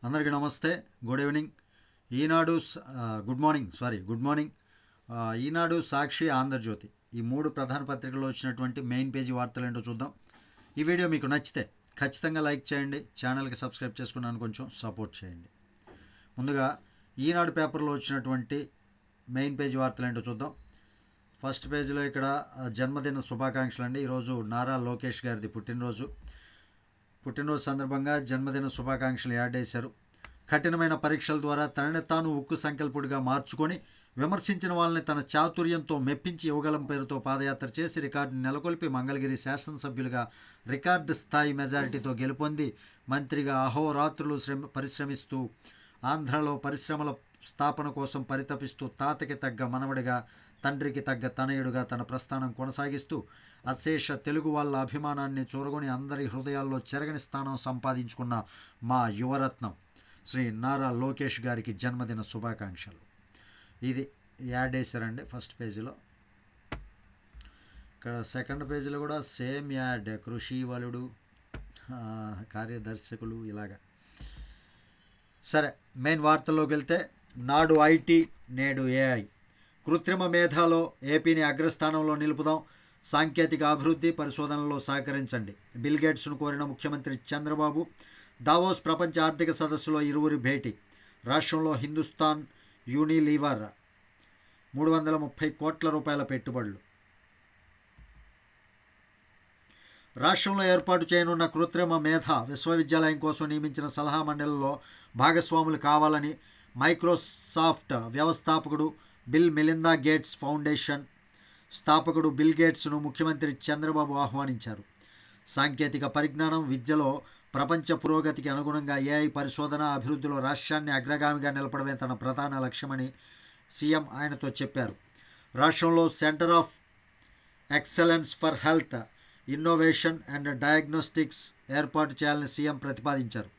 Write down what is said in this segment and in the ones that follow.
అందరికీ నమస్తే. Good evening. Eenadu good morning. Eenadu, Sakshi, Andhra Jyothy ఈ మూడు ప్రధాన పత్రికల్లో వచ్చినటువంటి మెయిన్ పేజీ వార్తలు ఏంటో చూద్దాం. ఈ వీడియో మీకు నచ్చితే ఖచ్చితంగా లైక్ చేయండి, ఛానల్కి సబ్స్క్రైబ్ చేసుకున్నాను కొంచెం సపోర్ట్ చేయండి. ముందుగా ఈనాడు పేపర్లో వచ్చినటువంటి మెయిన్ పేజీ వార్తలు ఏంటో చూద్దాం. ఫస్ట్ పేజీలో ఇక్కడ జన్మదిన శుభాకాంక్షలు అండి. ఈరోజు నారా లోకేష్ గారిది పుట్టినరోజు సందర్భంగా జన్మదిన శుభాకాంక్షలు యాడ్ చేశారు. కఠినమైన పరీక్షల ద్వారా తనని తాను ఉక్కు సంకల్పుడిగా మార్చుకొని విమర్శించిన వాళ్ళని తన చాతుర్యంతో మెప్పించి యువగలం పేరుతో పాదయాత్ర చేసి రికార్డుని నెలకొల్పి మంగళగిరి శాసనసభ్యులుగా రికార్డు స్థాయి మెజారిటీతో గెలుపొంది మంత్రిగా అహోరాత్రులు పరిశ్రమిస్తూ ఆంధ్రలో పరిశ్రమల స్థాపన కోసం పరితపిస్తూ తాతకి తగ్గ మనవడిగా తండ్రికి తగ్గ తనయుడుగా తన ప్రస్థానం కొనసాగిస్తూ అశేష తెలుగు వాళ్ళ అభిమానాన్ని చూరగొని అందరి హృదయాల్లో చెరగని స్థానం సంపాదించుకున్న మా యువరత్నం శ్రీ నారా లోకేష్ గారికి జన్మదిన శుభాకాంక్షలు. ఇది యాడ్ చేశారండి ఫస్ట్ పేజీలో. ఇక్కడ సెకండ్ పేజీలో కూడా సేమ్ యాడ్, కృషి వలుడు, కార్యదర్శకులు ఇలాగా. సరే, మెయిన్ వార్తల్లోకి వెళ్తే నాడు ఐటీ నేడు ఏఐ, కృత్రిమ మేధాలో ఏపీని అగ్రస్థానంలో నిలుపుదాం, సాంకేతిక అభివృద్ధి పరిశోధనలో సహకరించండి. బిల్ గేట్స్ను కోరిన ముఖ్యమంత్రి చంద్రబాబు. దావోస్ ప్రపంచ ఆర్థిక సదస్సులో ఇరువురి భేటీ. రాష్ట్రంలో హిందుస్థాన్ యూనిలీవర్ 330 కోట్ల రూపాయల పెట్టుబడులు. రాష్ట్రంలో ఏర్పాటు చేయనున్న కృత్రిమ మేధ విశ్వవిద్యాలయం కోసం నియమించిన సలహా మండలిలో భాగస్వాములు కావాలని మైక్రోసాఫ్ట్ వ్యవస్థాపకుడు బిల్ మెలిందా గేట్స్ ఫౌండేషన్ స్థాపకుడు బిల్ గేట్స్ను ముఖ్యమంత్రి చంద్రబాబు ఆహ్వానించారు. సాంకేతిక పరిజ్ఞానం, విద్యలో ప్రపంచ పురోగతికి అనుగుణంగా ఏఐ పరిశోధన అభివృద్ధిలో రాష్ట్రాన్ని అగ్రగామిగా నిలపడమే తన ప్రధాన లక్ష్యమని సీఎం ఆయనతో చెప్పారు. రాష్ట్రంలో centre of excellence for health, innovation and diagnostics ఏర్పాటు చేయాలని సీఎం ప్రతిపాదించారు.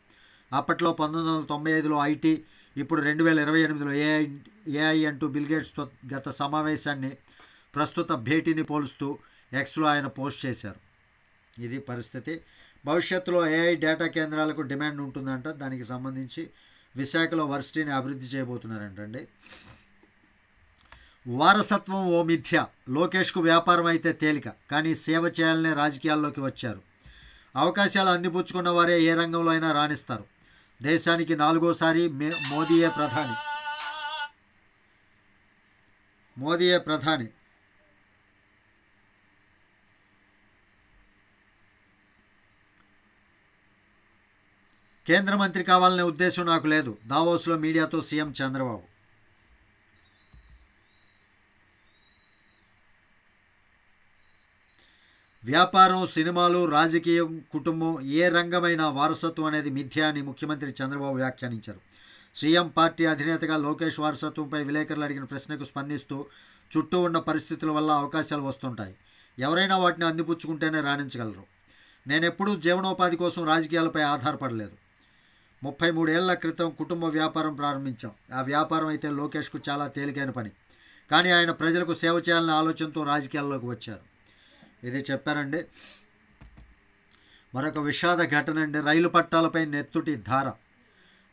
అప్పట్లో 1995లో ఐటీ, ఇప్పుడు 2028లో ఏఐ అంటూ బిల్ గేట్స్తో గత సమావేశాన్ని ప్రస్తుత భేటీని పోలుస్తూ ఎక్స్లో ఆయన పోస్ట్ చేశారు. ఇది పరిస్థితి. భవిష్యత్తులో ఏఐ డేటా కేంద్రాలకు డిమాండ్ ఉంటుందంట. దానికి సంబంధించి విశాఖలో వర్సిటీని అభివృద్ధి చేయబోతున్నారంటండి. వారసత్వం ఓ మిథ్య, లోకేష్కు వ్యాపారం అయితే తేలిక, కానీ సేవ చేయాలనే రాజకీయాల్లోకి వచ్చారు. అవకాశాలు అందిపుచ్చుకున్న వారే ఏ రంగంలో అయినా రాణిస్తారు. దేశానికి 4వసారి మోదీయే ప్రధాని. కేంద్ర మంత్రి కావాలనే ఉద్దేశం నాకు లేదు. దావోస్లో మీడియాతో సీఎం చంద్రబాబు. వ్యాపారం, సినిమాలు, రాజకీయం, కుటుంబం ఏ రంగమైన వారసత్వం అనేది మిథ్య అని ముఖ్యమంత్రి చంద్రబాబు వ్యాఖ్యానించారు. సీఎం పార్టీ అధినేతగా లోకేష్ వారసత్వంపై విలేకరులు అడిగిన ప్రశ్నకు స్పందిస్తూ చుట్టూ ఉన్న పరిస్థితుల వల్ల అవకాశాలు వస్తుంటాయి, ఎవరైనా వాటిని అందిపుచ్చుకుంటేనే రాణించగలరు. నేనెప్పుడూ జీవనోపాధి కోసం రాజకీయాలపై ఆధారపడలేదు. 33 ఏళ్ల క్రితం కుటుంబ వ్యాపారం ప్రారంభించాం. ఆ వ్యాపారం అయితే లోకేష్కు చాలా తేలికైన పని, కానీ ఆయన ప్రజలకు సేవ చేయాలనే ఆలోచనతో రాజకీయాల్లోకి వచ్చారు. ఇది చెప్పారండి. మరొక విషాద ఘటన అండి. రైలు పట్టాలపై నెత్తుటి ధార.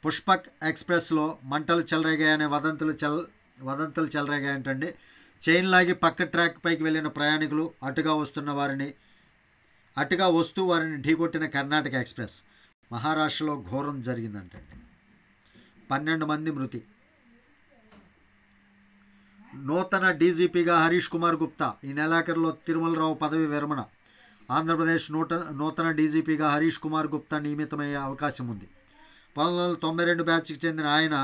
పుష్పక్ ఎక్స్ప్రెస్లో మంటలు చెలరేగాయనే వదంతులు చెలరేగాయంటండి. చైన్ లాగి పక్క ట్రాక్ పైకి వెళ్ళిన ప్రయాణికులు అటుగా వస్తూ వారిని ఢీకొట్టిన కర్ణాటక ఎక్స్ప్రెస్. మహారాష్ట్రలో ఘోరం జరిగిందంటండి. 12 మంది మృతి. నూతన డీజీపీగా హరీష్ కుమార్ గుప్తా. ఈ నెలాఖరులో తిరుమలరావు పదవి విరమణ. ఆంధ్రప్రదేశ్ నూతన డీజీపీగా హరీష్ కుమార్ గుప్తా నియమితమయ్యే అవకాశం ఉంది. 1992 బ్యాచ్కి చెందిన ఆయన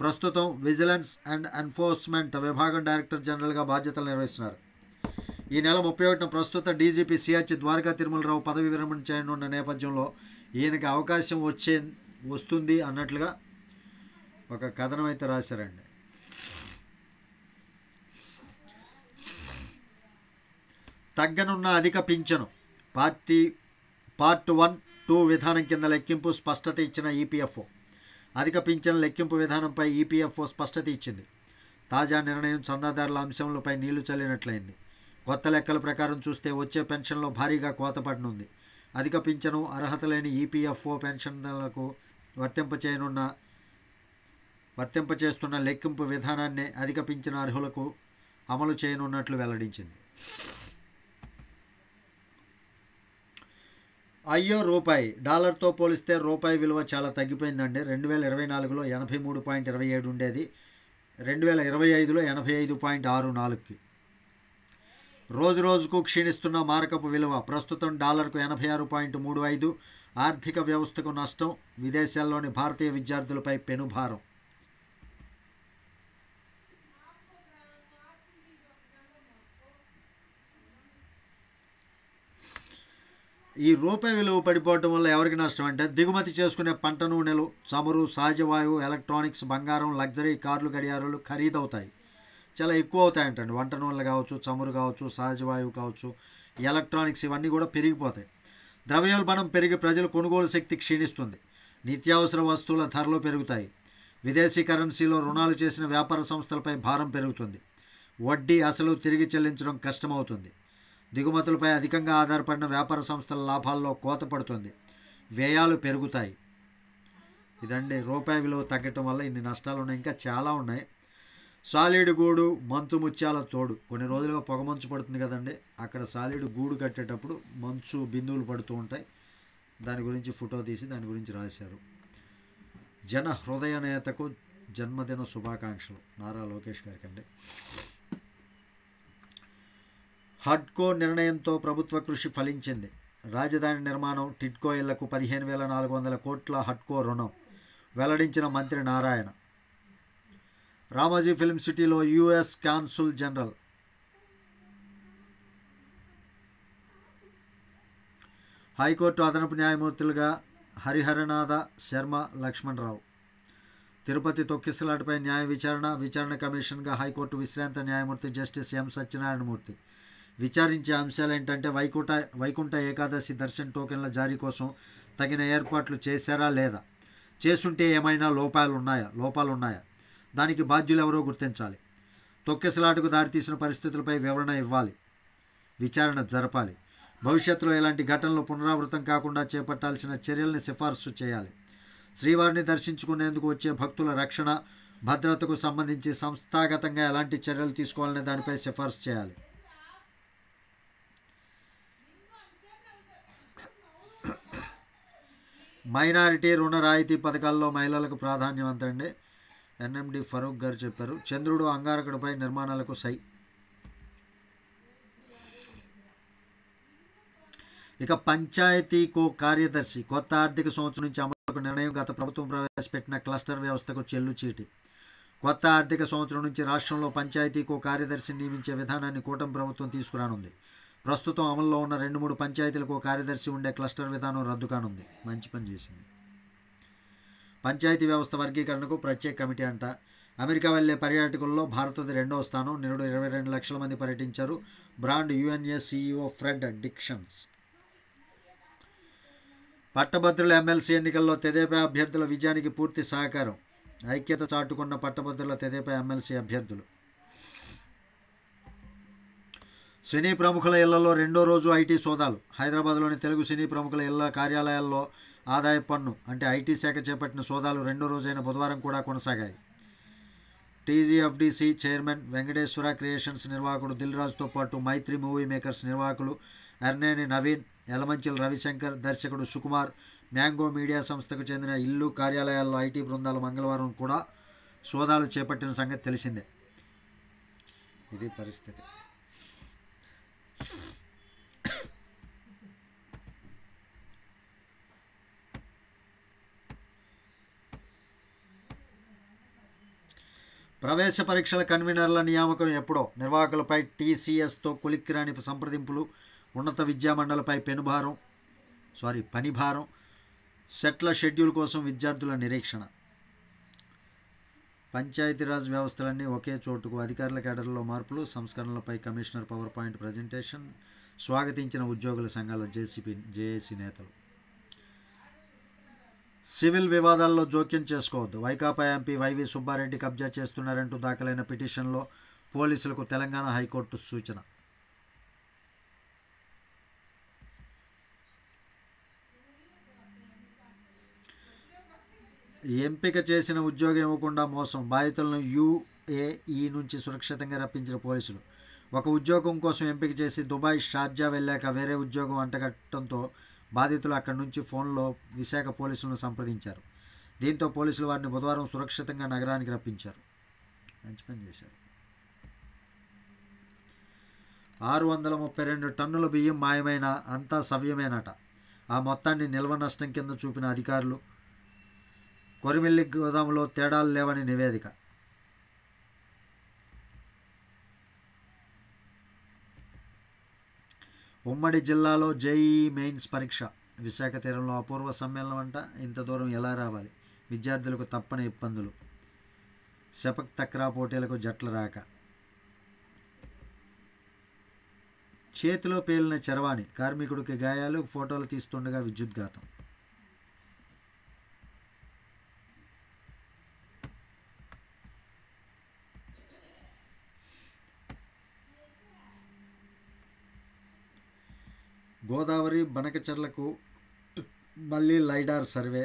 ప్రస్తుతం విజిలెన్స్ అండ్ ఎన్ఫోర్స్మెంట్ విభాగం డైరెక్టర్ జనరల్గా బాధ్యతలు నిర్వహిస్తున్నారు. ఈ నెల 31న ప్రస్తుత డీజీపీ సిహెచ్ ద్వారకా తిరుమలరావు పదవి విరమణ చేయనున్న నేపథ్యంలో ఈయనకి అవకాశం వస్తుంది అన్నట్లుగా ఒక కథనం అయితే రాశారండి. తగ్గనున్న అధిక పింఛను. పార్ట్ 1, 2 విధానం కింద లెక్కింపు స్పష్టత ఇచ్చిన ఈపీఎఫ్ఓ. అధిక పింఛను లెక్కింపు విధానంపై ఈపీఎఫ్ఓ స్పష్టత ఇచ్చింది. తాజా నిర్ణయం చందాదారుల అంశంలపై నీళ్లు చల్లినట్లయింది. కొత్త లెక్కల ప్రకారం చూస్తే వచ్చే పెన్షన్లో భారీగా కోత పడనుంది. అధిక పింఛను, అర్హత లేని ఈపీఎఫ్ఓ పెన్షన్లకు వర్తింపచేస్తున్న లెక్కింపు విధానాన్ని అధిక పింఛను అర్హులకు అమలు చేయనున్నట్లు వెల్లడించింది. అయ్యో రూపాయి డాలర్తో పోలిస్తే రూపాయి విలువ చాలా తగ్గిపోయిందండి. 2024లో 83.27 ఉండేది, 2025లో 85.64కి. రోజు రోజుకు క్షీణిస్తున్న మారకపు విలువ ప్రస్తుతం డాలర్కు 86.35. ఆర్థిక వ్యవస్థకు నష్టం, విదేశాల్లోని భారతీయ విద్యార్థులపై పెనుభారం. ఈ రూపాయి విలువ పడిపోవటం వల్ల ఎవరికి నష్టం అంటే దిగుమతి చేసుకునే పంట నూనెలు, చమురు, సహజ వాయువు, ఎలక్ట్రానిక్స్, బంగారం, లగ్జరీ కార్లు, గడియారాలు ఖరీదవుతాయి. చాలా ఎక్కువ అవుతాయంటండి. వంట నూనెలు కావచ్చు, చమురు కావచ్చు, సహజ వాయువు కావచ్చు, ఎలక్ట్రానిక్స్ ఇవన్నీ కూడా పెరిగిపోతాయి. ద్రవ్యోల్బణం పెరిగి ప్రజల కొనుగోలు శక్తి క్షీణిస్తుంది. నిత్యావసర వస్తువుల ధరలు పెరుగుతాయి. విదేశీ కరెన్సీలో రుణాలు చేసిన వ్యాపార సంస్థలపై భారం పెరుగుతుంది. వడ్డీ అసలు తిరిగి చెల్లించడం కష్టమవుతుంది. దిగుమతులపై అధికంగా ఆధారపడిన వ్యాపార సంస్థల లాభాల్లో కోత పడుతుంది. వ్యయాలు పెరుగుతాయి. ఇదండి రూపాయి విలువ తగ్గటం వల్ల ఇన్ని నష్టాలు ఉన్నాయి. ఇంకా చాలా ఉన్నాయి. సాలిడ్ గూడు, మంచు ముత్యాల తోడు. కొన్ని రోజులుగా పొగమంచు పడుతుంది కదండి, అక్కడ సాలిడ్ గూడు కట్టేటప్పుడు మంచు బిందువులు పడుతూ ఉంటాయి. దాని గురించి ఫోటో తీసి దాని గురించి రాశారు. జన హృదయ నేతకు జన్మదిన శుభాకాంక్షలు నారా లోకేష్ గారికి అండి. హడ్కో నిర్ణయంతో ప్రభుత్వ కృషి ఫలించింది. రాజధాని నిర్మాణం, టిడ్కో ఇళ్లకు 15,400 కోట్ల హడ్కో రుణం వెల్లడించిన మంత్రి నారాయణ. రామోజీ ఫిల్మ్ సిటీలో యుఎస్ కాన్సుల్ జనరల్ హైకోర్టు అదనపు న్యాయమూర్తులుగా హరిహరనాథ శర్మ, లక్ష్మణరావు. తిరుపతి తొక్కిసలాటపై న్యాయ విచారణ కమిషన్గా హైకోర్టు విశ్రాంత న్యాయమూర్తి జస్టిస్ ఎం సత్యనారాయణమూర్తి విచారించే అంశాలు ఏంటంటే వైకుంఠ ఏకాదశి దర్శన్ టోకెన్ల జారీ కోసం తగిన ఏర్పాట్లు చేశారా లేదా, చేసుంటే ఏమైనా లోపాలు ఉన్నాయా, దానికి బాధ్యులు ఎవరో గుర్తించాలి, తొక్కిసలాటకు దారితీసిన పరిస్థితులపై వివరణ ఇవ్వాలి, విచారణ జరపాలి, భవిష్యత్తులో ఇలాంటి ఘటనలు పునరావృతం కాకుండా చేపట్టాల్సిన చర్యల్ని సిఫార్సు చేయాలి, శ్రీవారిని దర్శించుకునేందుకు వచ్చే భక్తుల రక్షణ, భద్రతకు సంబంధించి సంస్థాగతంగా ఎలాంటి చర్యలు తీసుకోవాలనే దానిపై సిఫార్సు చేయాలి. మైనారిటీ రుణ రాయితీ పథకాల్లో మహిళలకు ప్రాధాన్యం అంతండి. ఎన్ఎండి ఫరూక్ గారు చెప్పారు. చంద్రుడు, అంగారకుడిపై నిర్మాణాలకు సై. ఇక పంచాయతీకో కార్యదర్శి కొత్త ఆర్థిక సంవత్సరం నుంచి అమలుకు నిర్ణయం. గత ప్రభుత్వం ప్రవేశపెట్టిన క్లస్టర్ వ్యవస్థకు చెల్లుచీటి. కొత్త ఆర్థిక సంవత్సరం నుంచి రాష్ట్రంలో పంచాయతీకో కార్యదర్శిని నియమించే విధానాన్ని కూటమి ప్రభుత్వం తీసుకురానుంది. ప్రస్తుతం అమల్లో ఉన్న 2-3 పంచాయతీలకు కార్యదర్శి ఉండే క్లస్టర్ విధానం రద్దు కానుంది. మంచి పని చేసింది. పంచాయతీ వ్యవస్థ వర్గీకరణకు ప్రత్యేక కమిటీ అంట. అమెరికా వెళ్లే పర్యాటకుల్లో భారత్ది 2వ స్థానం. నిరుడు 22 లక్షల మంది పర్యటించారు. Brand USA CEO Fred Dixons. పట్టభద్రుల ఎమ్మెల్సీ ఎన్నికల్లో తెదేపా అభ్యర్థుల విజయానికి పూర్తి సహకారం. ఐక్యత చాటుకున్న పట్టభద్రుల తెదేపా ఎమ్మెల్సీ అభ్యర్థులు. సినీ ప్రముఖుల ఇళ్లలో 2వ రోజు ఐటీ సోదాలు. హైదరాబాద్లోని తెలుగు సినీ ప్రముఖుల ఇళ్ల కార్యాలయాల్లో ఆదాయ పన్ను అంటే ఐటీ శాఖ చేపట్టిన సోదాలు 2వ రోజైన బుధవారం కూడా కొనసాగాయి. టీజీఎఫ్డీసీ చైర్మన్ వెంకటేశ్వర క్రియేషన్స్ నిర్వాహకుడు దిల్ రాజుతో పాటు మైత్రి మూవీ మేకర్స్ నిర్వాహకులు ఎర్నేని నవీన్, యలమంచిల్ రవిశంకర్, దర్శకుడు సుకుమార్, మ్యాంగో మీడియా సంస్థకు చెందిన ఇల్లు కార్యాలయాల్లో ఐటీ బృందాలు మంగళవారం కూడా సోదాలు చేపట్టిన సంగతి తెలిసిందే. ఇది పరిస్థితి. ప్రవేశ పరీక్షల కన్వీనర్ల నియామకం ఎప్పుడో. నిర్వాహకులపై టీసీఎస్తో కొలిక్కిరాని సంప్రదింపులు. ఉన్నత విద్యామండలిపై పనిభారం. సెట్ల షెడ్యూల్ కోసం విద్యార్థుల నిరీక్షణ. పంచాయతీరాజ్ వ్యవస్థలన్నీ ఒకే చోటుకు. అధికారుల కేడర్లో మార్పులు, సంస్కరణలపై కమిషనర్ పవర్ పాయింట్ ప్రజెంటేషన్. స్వాగతించిన ఉద్యోగుల సంఘాల జేఏసీ నేతలు. సివిల్ వివాదాల్లో జోక్యం చేసుకోవద్దు. వైకాపా ఎంపీ వైవి సుబ్బారెడ్డి కబ్జా చేస్తున్నారంటూ దాఖలైన పిటిషన్లో పోలీసులకు తెలంగాణ హైకోర్టు సూచన. ఎంపిక చేసిన ఉద్యోగం ఇవ్వకుండా మోసం, బాధితులను యుఏఈ నుంచి సురక్షితంగా రప్పించిన పోలీసులు. ఒక ఉద్యోగం కోసం ఎంపిక చేసి దుబాయ్, షార్జా వెళ్ళాక వేరే ఉద్యోగం అంటగట్టడంతో బాధితులు అక్కడి నుంచి ఫోన్లో విశాఖ పోలీసులను సంప్రదించారు. దీంతో పోలీసులు వారిని బుధవారం సురక్షితంగా నగరానికి రప్పించారు. మంచి పని చేశారు. 632 టన్నుల బియ్యం మాయమైన, అంతా సవ్యమేనట. ఆ మొత్తాన్ని నిల్వ నష్టం కింద చూపిన అధికారులు. కొరిమిల్లి గోదాములో తేడాలు లేవని నివేదిక. ఉమ్మడి జిల్లాలో జేఈఈ మెయిన్స్ పరీక్ష. విశాఖ తీరంలో అపూర్వ సమ్మేళనం అంట. ఇంత దూరం ఎలా రావాలి? విద్యార్థులకు తప్పని ఇబ్బందులు. శపక్ తక్రా పోటీలకు జట్ల రాక. చేతిలో పేలిన చరవాణి, కార్మికుడికి గాయాలు, ఫోటోలు తీస్తుండగా విద్యుద్ఘాతం. గోదావరి బనకచెర్లకు మళ్ళీ లైడార్ సర్వే.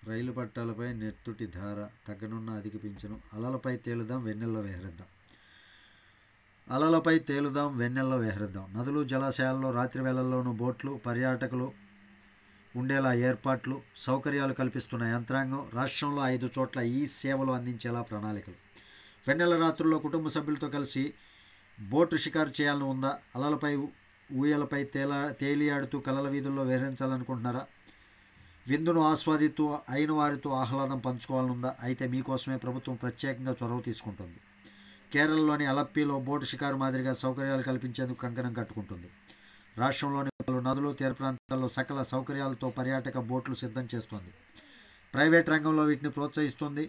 రైలు పట్టాలపై నెత్తుటి ధార, తగ్గనున్న అధిక పింఛను. అలలపై తేలుదాం, వెన్నెల్లో విహరిద్దాం. అలలపై తేలుదాం, వెన్నెల్లో విహరిద్దాం. నదులు, జలాశయాల్లో రాత్రి వేళల్లోనూ బోట్లు, పర్యాటకులు ఉండేలా ఏర్పాట్లు, సౌకర్యాలు కల్పిస్తున్న యంత్రాంగం. రాష్ట్రంలో 5 చోట్ల ఈ సేవలు అందించేలా ప్రణాళికలు. వెన్నెల రాత్రుల్లో కుటుంబ సభ్యులతో కలిసి బోటు షికారు చేయాలని ఉందా? అలలపై ఊయలపై తేలియాడుతూ కలల వీధుల్లో విహరించాలనుకుంటున్నారా? విందును ఆస్వాదిస్తూ అయిన వారితో ఆహ్లాదం పంచుకోవాలనుందా? అయితే మీకోసమే ప్రభుత్వం ప్రత్యేకంగా చొరవ తీసుకుంటుంది. కేరళలోని అలప్పిలో బోటు షికారు మాదిరిగా సౌకర్యాలు కల్పించేందుకు కంకణం కట్టుకుంటుంది. రాష్ట్రంలోని పలు నదులు, తీర ప్రాంతాల్లో సకల సౌకర్యాలతో పర్యాటక బోట్లు సిద్ధం చేస్తోంది. ప్రైవేట్ రంగంలో వీటిని ప్రోత్సహిస్తుంది.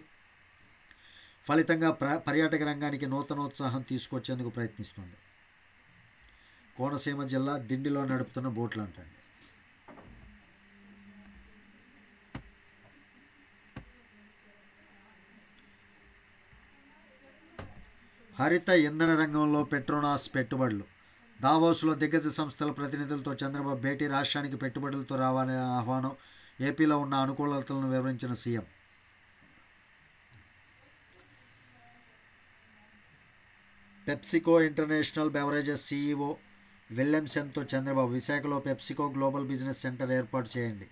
ఫలితంగా పర్యాటక రంగానికి నూతనోత్సాహం తీసుకొచ్చేందుకు ప్రయత్నిస్తుంది. కోనసీమ జిల్లా దిండిలో నడుపుతున్న బోట్లు అంటండి. హరిత ఇంధన రంగంలో పెట్రోనాస్ పెట్టుబడులు. దావోస్లో దిగ్గజ సంస్థల ప్రతినిధులతో చంద్రబాబు భేటీ. రాష్ట్రానికి పెట్టుబడులతో రావాలనే ఆహ్వానం. ఏపీలో ఉన్న అనుకూలతలను వివరించిన CM. PepsiCo international beverages CEO విలియమ్సన్తో చంద్రబాబు. విశాఖలో పెప్సికో గ్లోబల్ బిజినెస్ సెంటర్ ఏర్పాటు చేయండి.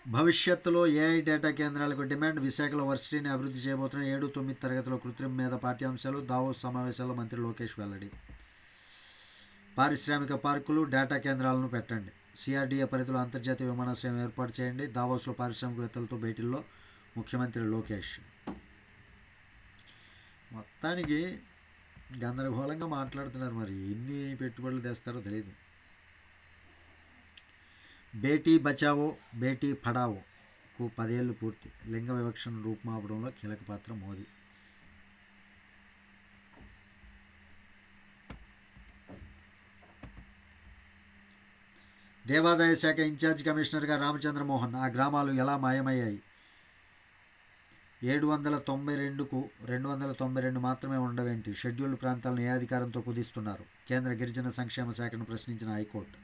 భవిష్యత్తులో ఏఐ డేటా కేంద్రాలకు డిమాండ్. విశాఖలో వర్సిటీని అభివృద్ధి చేయబోతున్న 7-9 తరగతిలో కృత్రిమ మీద పాఠ్యాంశాలు. దావోస్ సమావేశాల్లో మంత్రి లోకేష్ వెల్లడి. పారిశ్రామిక పార్కులు, డేటా కేంద్రాలను పెట్టండి. సిఆర్డీఏ పరిధిలో అంతర్జాతీయ విమానాశ్రయం ఏర్పాటు చేయండి. దావోస్లో పారిశ్రామికవేత్తలతో భేటీల్లో ముఖ్యమంత్రి లోకేష్. మొత్తానికి గందరగోళంగా మాట్లాడుతున్నారు. మరి ఎన్ని పెట్టుబడులు తెస్తారో తెలియదు. బేటీ బచావో బేటీ పడావోకు 10 ఏళ్లు పూర్తి. లింగ వివక్షను రూపుమాపడంలో కీలక పాత్ర మోదీ. దేవాదాయ శాఖ ఇన్ఛార్జ్ కమిషనర్గా రామచంద్రమోహన్. ఆ గ్రామాలు ఎలా మాయమయ్యాయి? 792కు 292 మాత్రమే ఉండవేంటి? షెడ్యూల్డ్ ప్రాంతాలను ఏ అధికారంతో కుదిస్తున్నారు? కేంద్ర గిరిజన సంక్షేమ శాఖను ప్రశ్నించిన హైకోర్టు.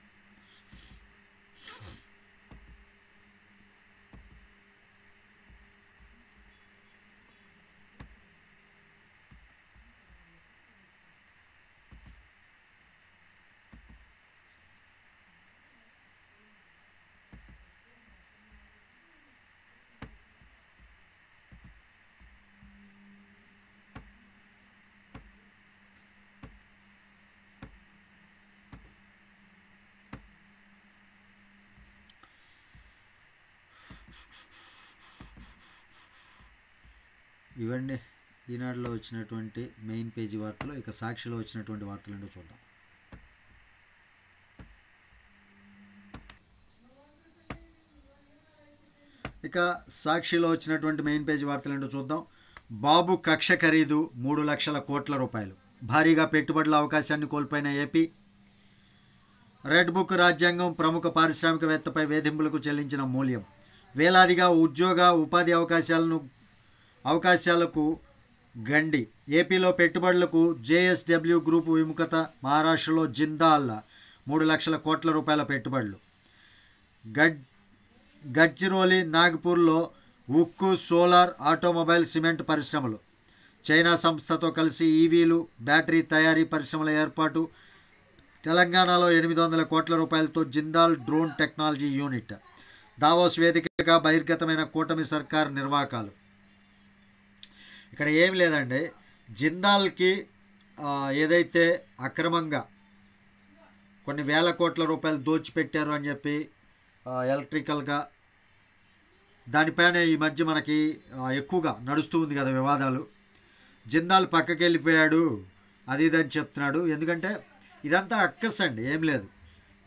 ఇవన్నీ ఈనాడులో వచ్చినటువంటి మెయిన్ పేజీ వార్తలు. ఇక సాక్షిలో వచ్చినటువంటి వార్తలు ఏంటో చూద్దాం. ఇక సాక్షిలో వచ్చినటువంటి మెయిన్ పేజీ వార్తలు ఏంటో చూద్దాం. బాబు కక్ష ఖరీదు 3 లక్షల కోట్ల రూపాయలు. భారీగా పెట్టుబడుల అవకాశాన్ని కోల్పోయిన ఏపీ. రెడ్ బుక్ రాజ్యాంగం ప్రముఖ పారిశ్రామికవేత్తపై వేధింపులకు చెల్లించిన మూల్యం. వేలాదిగా ఉద్యోగ ఉపాధి అవకాశాలకు గండి ఏపీలో పెట్టుబడులకు జేఎస్డబ్ల్యూ గ్రూపు విముఖత. మహారాష్ట్రలో జిందాల్ 3 లక్షల కోట్ల రూపాయల పెట్టుబడులు. గడ్చిరోలి నాగ్పూర్లో ఉక్కు, సోలార్, ఆటోమొబైల్, సిమెంట్ పరిశ్రమలు. చైనా సంస్థతో కలిసి ఈవీలు, బ్యాటరీ తయారీ పరిశ్రమల ఏర్పాటు. తెలంగాణలో 800 కోట్ల రూపాయలతో Jindal drone technology unit. Davos వేదికగా బహిర్గతమైన కూటమి సర్కార్ నిర్వాకాలు. ఇక్కడ ఏం లేదండి, జిందాల్కి ఏదైతే అక్రమంగా కొన్ని వేల కోట్ల రూపాయలు దోచిపెట్టారు అని చెప్పి ఎలక్ట్రికల్గా దానిపైన ఈ మధ్య మనకి ఎక్కువగా నడుస్తూ ఉంది కదా వివాదాలు. జిందాల్ పక్కకి వెళ్ళిపోయాడు అది ఇదని చెప్తున్నాడు. ఎందుకంటే ఇదంతా అక్కస్ అండి, ఏం లేదు.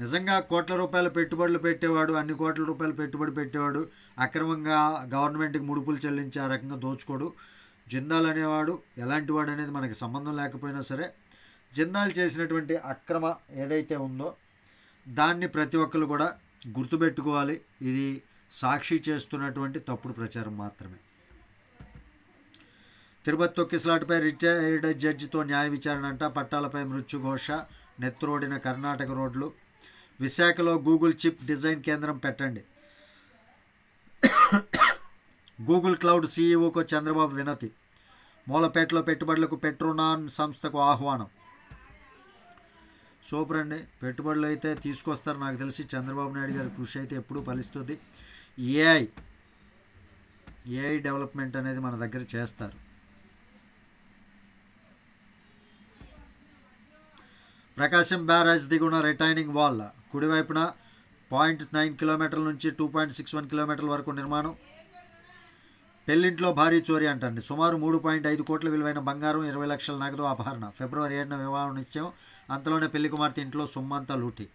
నిజంగా కోట్ల రూపాయల పెట్టుబడులు పెట్టేవాడు, అన్ని కోట్ల రూపాయల పెట్టుబడి పెట్టేవాడు అక్రమంగా గవర్నమెంట్కి ముడుపులు చెల్లించి ఆ రకంగా దోచుకోడు. జిందాల్ అనేవాడు ఎలాంటి వాడు అనేది మనకి సంబంధం లేకపోయినా సరే, జిందాల్ చేసినటువంటి అక్రమ ఏదైతే ఉందో దాన్ని ప్రతి ఒక్కరు కూడా గుర్తుపెట్టుకోవాలి. ఇది సాక్షి చేస్తున్నటువంటి తప్పుడు ప్రచారం మాత్రమే. తిరుపతి తొక్కిసలాటపై రిటైర్డ్ జడ్జితో న్యాయ విచారణ అంట. పట్టాలపై మృత్యుఘోష, నెత్తురోడిన కర్ణాటక రోడ్లు. విశాఖలో గూగుల్ చిప్ డిజైన్ కేంద్రం పెట్టండి. గూగుల్ క్లౌడ్ సీఈఓకు చంద్రబాబు వినతి. మూలపేటలో పెట్టుబడులకు పెట్రోనాన్ సంస్థకు ఆహ్వానం. సూపర్ అండి, పెట్టుబడులు అయితే తీసుకొస్తారు నాకు తెలిసి. చంద్రబాబు నాయుడు గారి కృషి అయితే ఎప్పుడూ ఫలిస్తుంది. ఏఐ డెవలప్మెంట్ అనేది మన దగ్గర చేస్తారు. ప్రకాశం బ్యారేజ్ దిగున రిటైనింగ్ వాల్. కుడివైపున 0.9 కిలోమీటర్ల నుంచి 2.61 కిలోమీటర్ల వరకు నిర్మాణం. పెళ్లింట్లో భారీ చోరీ అంటండి. సుమారు 3.5 కోట్ల విలువైన బంగారం, 20 లక్షల నగదు అపహరణ. ఫిబ్రవరి 7న వివాహం నిశ్చయం. అంతలోనే పెళ్లి కుమార్తె ఇంట్లో సొమ్మంతా లూటి.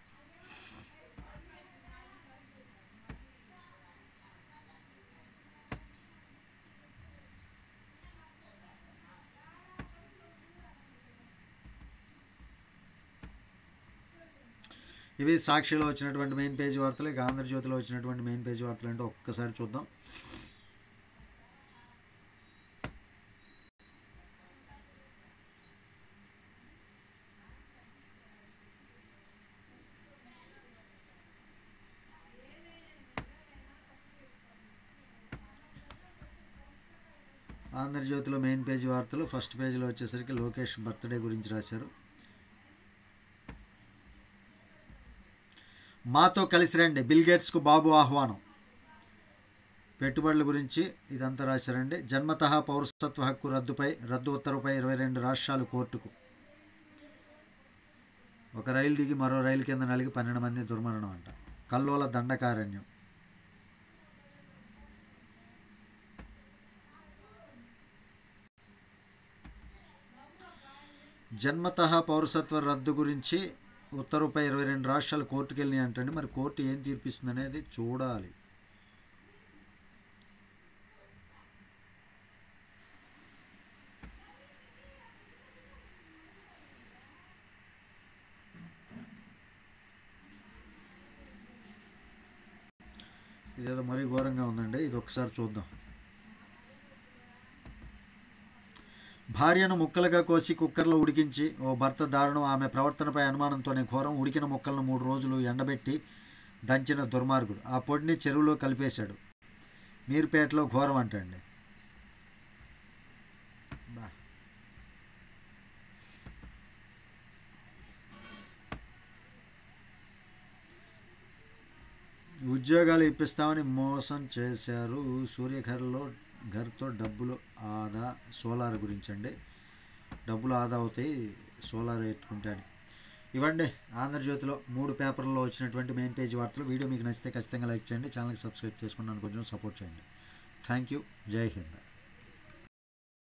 ఇవి సాక్షిలో వచ్చినటువంటి మెయిన్ పేజీ వార్తలు. ఇక ఆంధ్రజ్యోతిలో వచ్చినటువంటి మెయిన్ పేజీ వార్తలు అంటే ఒక్కసారి చూద్దాం. ఆంధ్రజ్యోతిలో మెయిన్ పేజీ వార్తలు. ఫస్ట్ పేజీలో వచ్చేసరికి లోకేష్ బర్త్డే గురించి రాశారు. మాతో కలిసి రండి, బిల్ గేట్స్కు బాబు ఆహ్వానం. పెట్టుబడుల గురించి ఇదంతా రాశారండి. జన్మతః పౌరసత్వ హక్కు రద్దు ఉత్తర్వుపై 22 రాష్ట్రాలు కోర్టుకు. ఒక రైలు దిగి మరో రైలు కింద నలిగి 12 మంది దుర్మరణం అంట. కల్లోల దండకారణ్యం. జన్మతః పౌరసత్వ రద్దు గురించి ఉత్తర్వుపై 22 రాష్ట్రాలు కోర్టుకు వెళ్ళినాయి అంటండి. మరి కోర్టు ఏం తీర్పిస్తుంది అనేది చూడాలి. ఇదేదో మరీ ఘోరంగా ఉందండి, ఇది ఒకసారి చూద్దాం. భార్యను ముక్కలుగా కోసి కుక్కర్లో ఉడికించి ఓ భర్త దారుణం. ఆమె ప్రవర్తనపై అనుమానంతోనే ఘోరం. ఉడికిన ముక్కలను 3 రోజులు ఎండబెట్టి దంచిన దుర్మార్గుడు. ఆ పొడిని చెరువులో కలిపేశాడు. మీర్పేటలో ఘోరం అంటండి. ఉద్యోగాలు ఇప్పిస్తామని మోసం చేశారు. ఘర్తో డబ్బులు ఆదా. సోలార్ గురించి అండి, డబ్బులు ఆదా అవుతాయి సోలార్ పెట్టుకుంటే అని. ఇవ్వండి ఆంధ్రజ్యోతిలో 3 పేపర్లలో వచ్చినటువంటి మెయిన్ పేజీ వార్తలు. వీడియో మీకు నచ్చితే ఖచ్చితంగా లైక్ చేయండి. ఛానల్కి సబ్స్క్రైబ్ చేసుకున్నాను, కొంచెం సపోర్ట్ చేయండి. Thank you. జై హింద్.